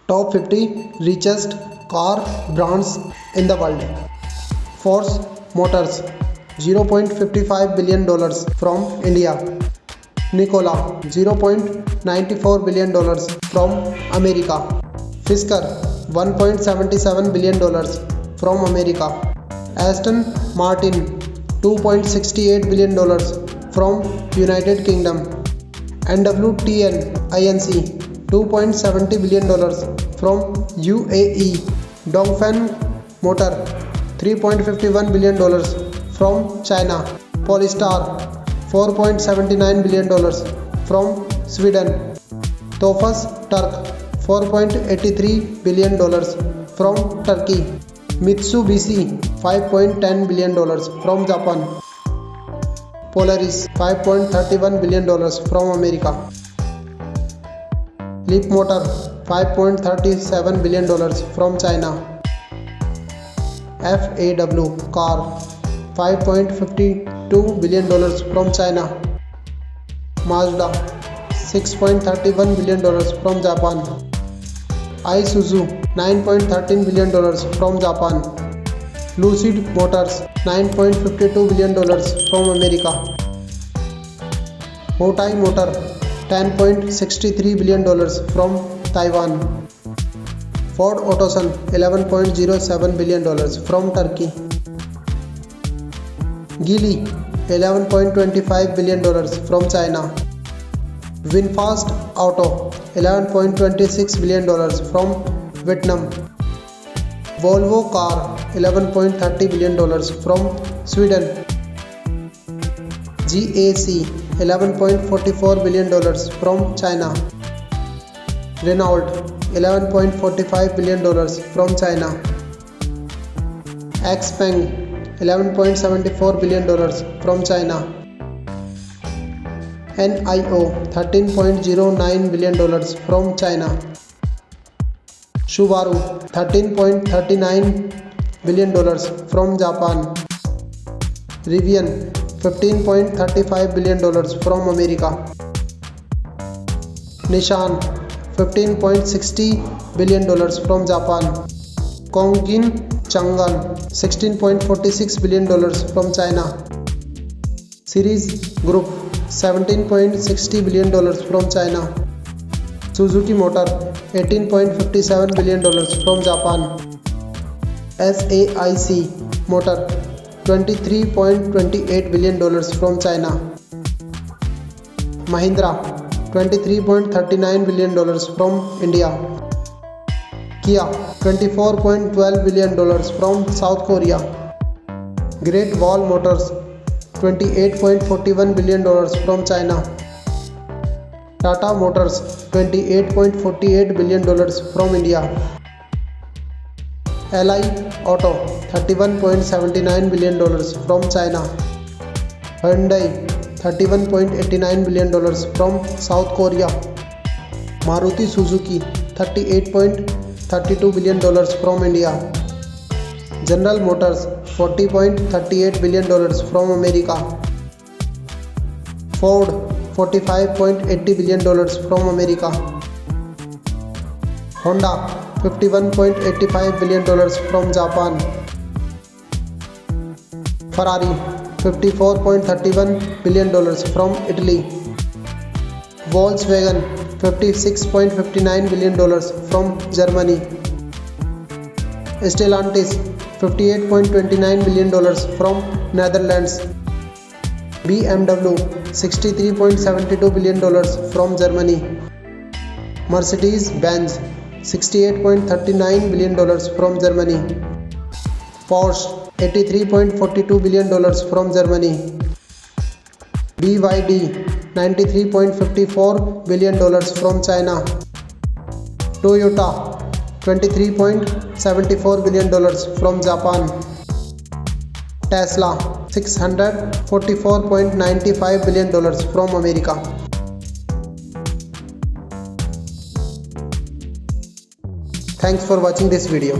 Top 50 richest car brands in the world. Ford Motors $0.55 billion from India. Nikola $0.94 billion from America. Fisker $1.77 billion from America. Aston Martin $2.68 billion from United Kingdom. NWTN Inc. $2.70 billion from UAE. Dongfeng Motor $3.51 billion from China. Polestar $4.79 billion from Sweden. Tofaş Turk $4.83 billion from Turkey. Mitsubishi $5.10 billion from Japan. Polaris $5.31 billion from America. Leapmotor $5.37 billion from China. FAW car $5.52 billion from China. Mazda $6.31 billion from Japan. Isuzu $9.13 billion from Japan. Lucid Motors $9.52 billion from America. Houtai Motor $10.63 billion from Taiwan. Ford Otosan $11.07 billion from Turkey. Geely $11.25 billion from China. Winfast Auto $11.26 billion from Vietnam. Volvo Car $11.30 billion from Sweden. GAC $11.44 billion from China. Renault $11.45 billion from China. XPeng $11.74 billion from China. NIO $13.09 billion from China. Subaru $13.39 billion from Japan. Rivian $15.35 billion from America. Nissan $15.60 billion from Japan. Chongqing Changan $16.46 billion from China. Series Group $17.60 billion from China. Suzuki Motor $18.57 billion from Japan. SAIC Motor $23.28 billion from China. Mahindra $23.39 billion from India. Kia $24.12 billion from South Korea. Great Wall Motors $28.41 billion from China. Tata Motors $28.48 billion from India. Ally Auto $31.79 billion from China. Hyundai $31.89 billion from South Korea. Maruti Suzuki $38.32 billion from India. General Motors $40.38 billion from America. Ford $45.80 billion from America. Honda $51.85 billion from Japan. Ferrari $54.31 billion from Italy. Volkswagen $56.59 billion from Germany. Stellantis $58.29 billion from Netherlands. BMW $63.72 billion from Germany. Mercedes-Benz $68.39 billion from Germany. Porsche $83.42 billion from Germany. BYD $93.54 billion from China. Toyota $23.74 billion from Japan. Tesla $644.95 billion from America. Thanks for watching this video.